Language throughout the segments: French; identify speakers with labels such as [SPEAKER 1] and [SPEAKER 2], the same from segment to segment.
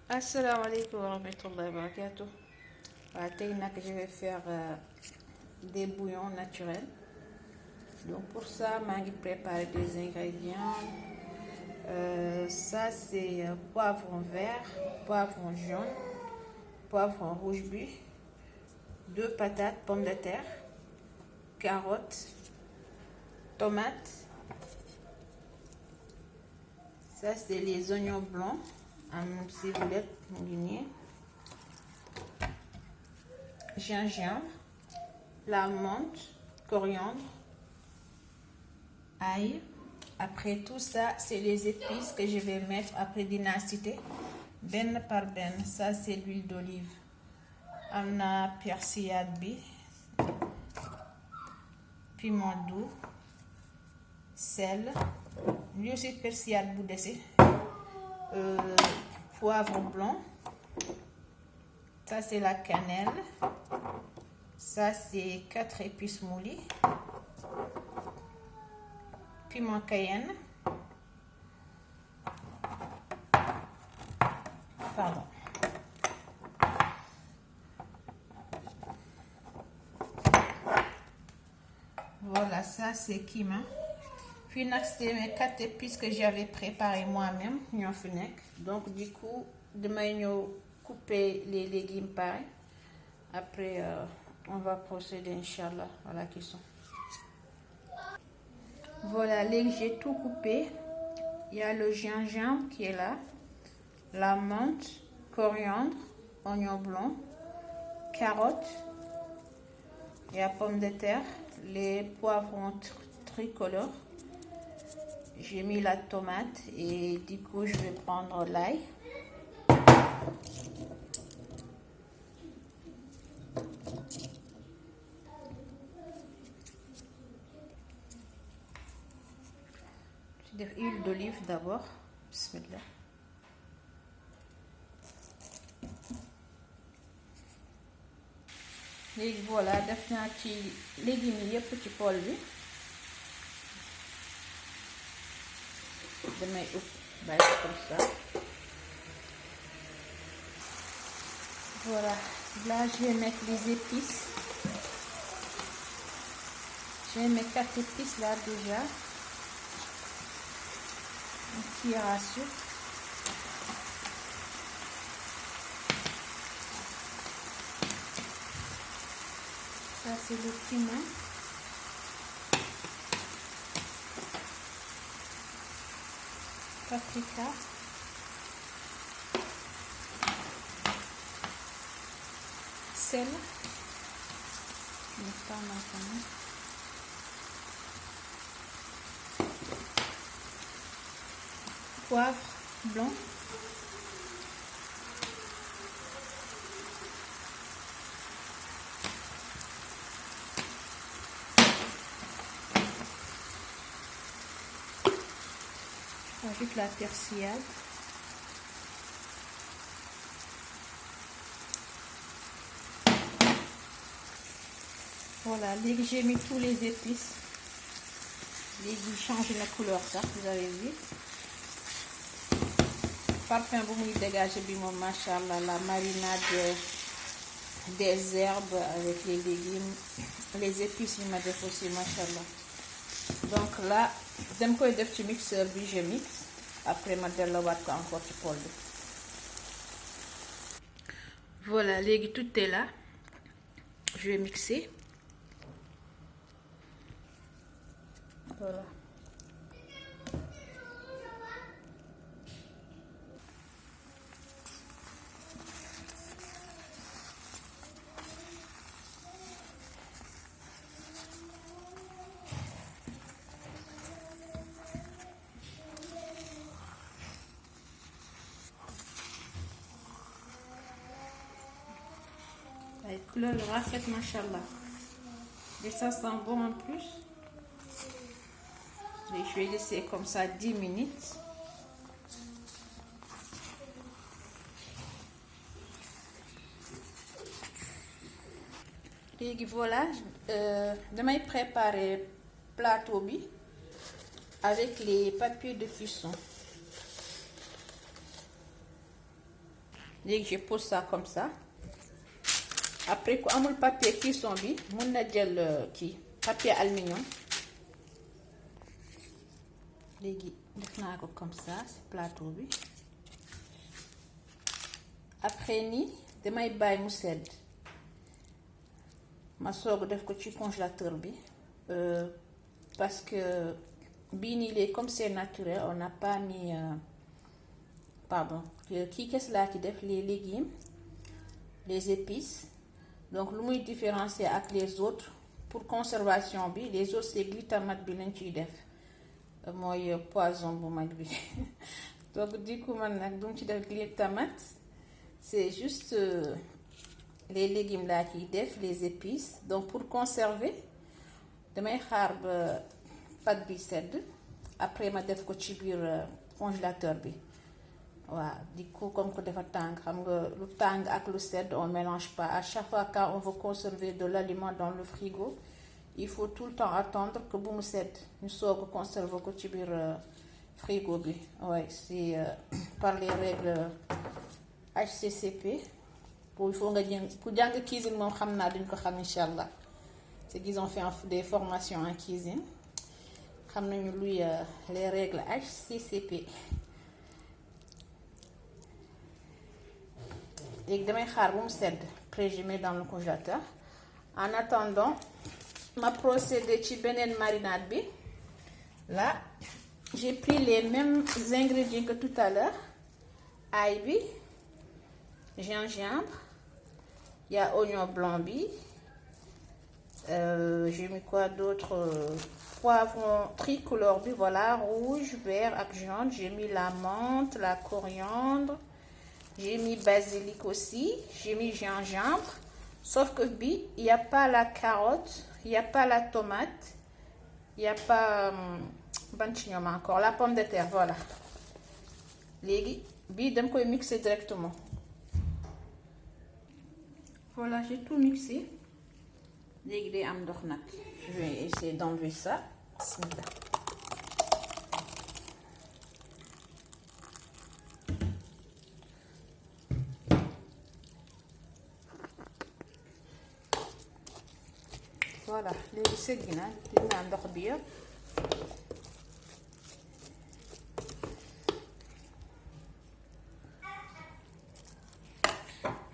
[SPEAKER 1] Assalamu alaikum wa rahmatullahi wa barakatuh. Je vais faire des bouillons naturels. Donc pour ça, je vais préparer des ingrédients. Ça c'est poivron vert, poivron jaune, poivron rouge buis, 2 patates, pommes de terre, carottes, tomates. Ça c'est les oignons blancs. Si vous voulez, gingembre, la menthe, coriandre, ail. Après tout ça, c'est les épices que je vais mettre après dynastie, ben par ben. Ça c'est l'huile d'olive. On a persillade bi, piment doux, sel, lui aussi persillade boudessé. Poivre blanc, ça c'est la cannelle, ça c'est 4 épices moulues, piment cayenne, pardon, voilà, ça c'est cumin. Puis c'est mes 4 épices que j'avais préparées moi-même. Donc du coup, demain nous couper les légumes pareil. Après, on va procéder Inch'Allah à la cuisson. Voilà, j'ai tout coupé. Il y a le gingembre qui est là, la menthe, coriandre, oignon blanc, carottes, il y a pommes de terre, les poivrons tricolores. J'ai mis la tomate et du coup je vais prendre l'ail. Je vais huile d'olive d'abord. Bismillah. Et voilà, def naa ci légumes yi yépp ci poêle bi. Damay comme ça. Voilà, là je vais mettre les épices. Je vais mettre 4 épices là déjà. Une cuillère à soupe. Ça c'est le cumin. Paprika, sel, pas maintenant. Poivre blanc, ajoute la persillade. Voilà, j'ai mis tous les épices. Ils changent la couleur, ça, vous avez vu. Parfum pour me dégager, machallah, la marinade des herbes avec les légumes, les épices, il m'a fait aussi, machallah. Donc là, je vais faire un mixeur, je mixe. Après, je vais encore ci poêle. Voilà, tout est là. Je vais mixer. Voilà. La couleur rafet, machallah. Et ça sent bon en plus. Et je vais laisser comme ça 10 minutes. Et voilà, je vais préparer plateau avec les papiers de cuisson. léegi je pose ça comme ça. Après ku amul papier cuisson bi mun na jël kii papier aluminium. léegi def naa ko comme ça ci plateau bi. après nii damay bàyyi mu sedd ma soog def ko ci congélateur bi parce que bii nii léegi comme c'est naturel on n'a pas mis pardon kii qu'est-ce laa ci def les légumes les épices. Donc lu muy différencier ak les autres pour conservation bi les autres c'est glutamate bi lañ ciy def mooy poison bu mag bi donc du coup man nag du mu ci def glutamate c'est juste les légumes laa ciy def les épices. Donc pour conserver damay xaar ba pâte bi sedd après ma def ko ci biir congélateur bi. waaw du coup comme que dafa tàng xam nga lu tàng ak lu sedd on mélange pas. À chaque fois quand on veut conserver de l'aliment dans le frigo il faut tout le temps attendre que bu mu sedd ñu soog a conserver ko ci biir frigo bi. ouais c'est par les règles HCCP pour il faut nga jàng ku jàng cuisine moom xam naa duñ ko xam incha allah c'est qu'ils ont fait des formations en cuisine xam nañu luy les règles HCCP. léegi damay xaar bu mu sedd après je mets dans le congélateur. En attendant ma procédé ci beneen marinade bi. Là j'ai pris les mêmes ingrédients que tout à l'heure. ail bi, gingembre, il y a oignon blanc bi, j'ai mis quoi d'autre, poivron tricolore bi, voilà, rouge, vert ak jaune. J'ai mis la menthe, la coriandre. J'ai mis basilic aussi, j'ai mis gingembre, sauf que bi, il n'y a pas la carotte, il n'y a pas la tomate, il n'y a pas encore la pomme de terre, voilà. Léegi bi dama koy mixer directement. Voilà, j'ai tout mixé. Léegi day am ndox nag. Je vais essayer d'enlever ça. Bismillah. Voilà, léegi segg na dina ndox bi yëpp.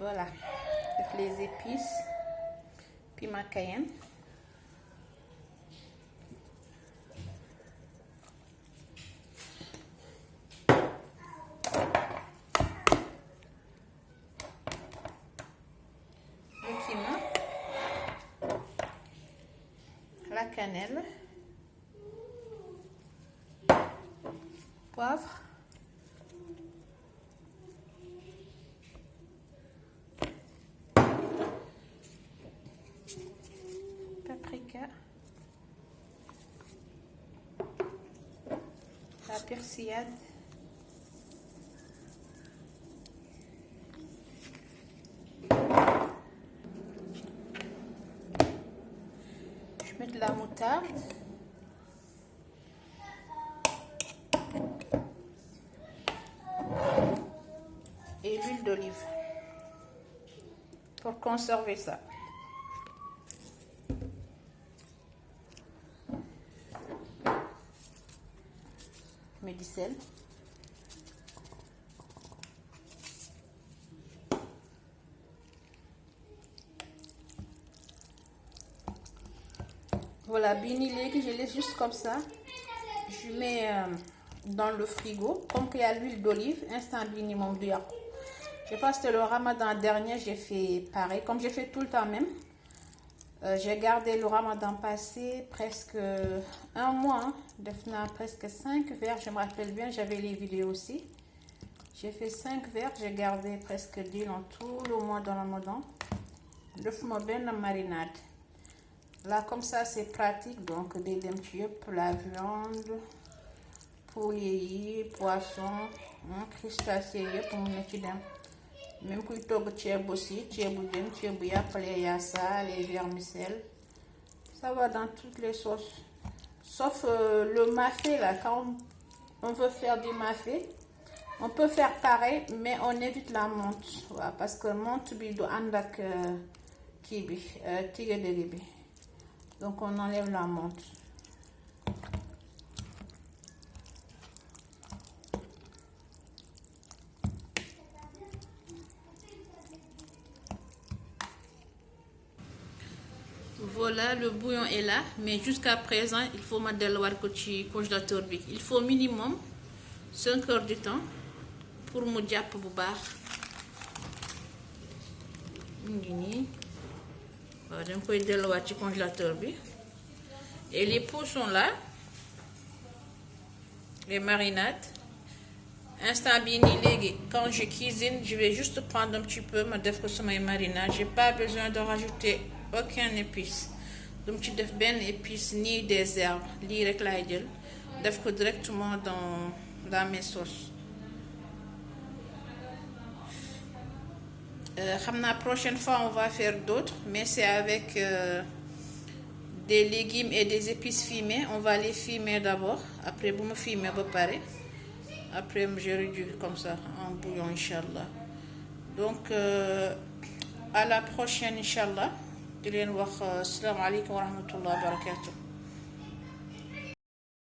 [SPEAKER 1] Voilà, def les épices, piment cayenne. Le cumin, la cannelle, poivre, paprika, la persillade, je mets de la moutarde, et l'huile d'olive pour conserver ça. Je mets du sel. Voilà, bini léegi je laisse juste comme ça. Je mets dans le frigo. Comme qu'il y a l'huile d'olive, instant bini moom du yàqu. Je pense que le ramadan dernier, j'ai fait pareil. Comme j'ai fait tout le temps même. J'ai gardé le ramadan passé presque un mois. Hein. Def naa presque 5 verres. Je me rappelle bien, j'avais les vidéos aussi. J'ai fait 5 verres. J'ai gardé presque 10 en tout le mois de ramadan. Def ma benn marinade. Là, comme ça, c'est pratique. Donc, des la viande, poulet, poisson, crustacés, pour mon étudiant. Même kuy togg ceeb aussi, ceebu jën, ceebu yàpp, les yassa, les vermicelles. Ça va dans toutes les sauces. Sauf le mafé, là, quand on veut faire du mafé, On peut faire pareil, mais on évite la menthe. Voilà, parce que menthe bi du ànd ak kii bi tigedege bi. Donc on enlève la menthe. Voilà, le bouillon est là, mais jusqu'à présent, il faut ma delluwaat ko ci congélateur bi. Il faut minimum 5 heures du temps pour mu jàpp bu baax. Mu ngi nii waaw dama koy delluwaat ci congélateur bi. Et les pots sont là, les marinades. Instant bii nii léegi quand je cuisine, je vais juste prendre un petit peu ma def ko samay marinade. J'ai pas besoin de rajouter aucun épice. Donc ci def benn épice ni des herbes. Lii rek laay jël def ko directement dans mes sauces. La prochaine fois on va faire d'autres, mais c'est avec des légumes et des épices fumées. On va les fumer d'abord. Après bu ma fumer ba pare, après je réduis comme ça en bouillon inchallah. Donc à la prochaine inchallah. di leen wax asalaamaaleykum wa rahmatullah wa barakatuh.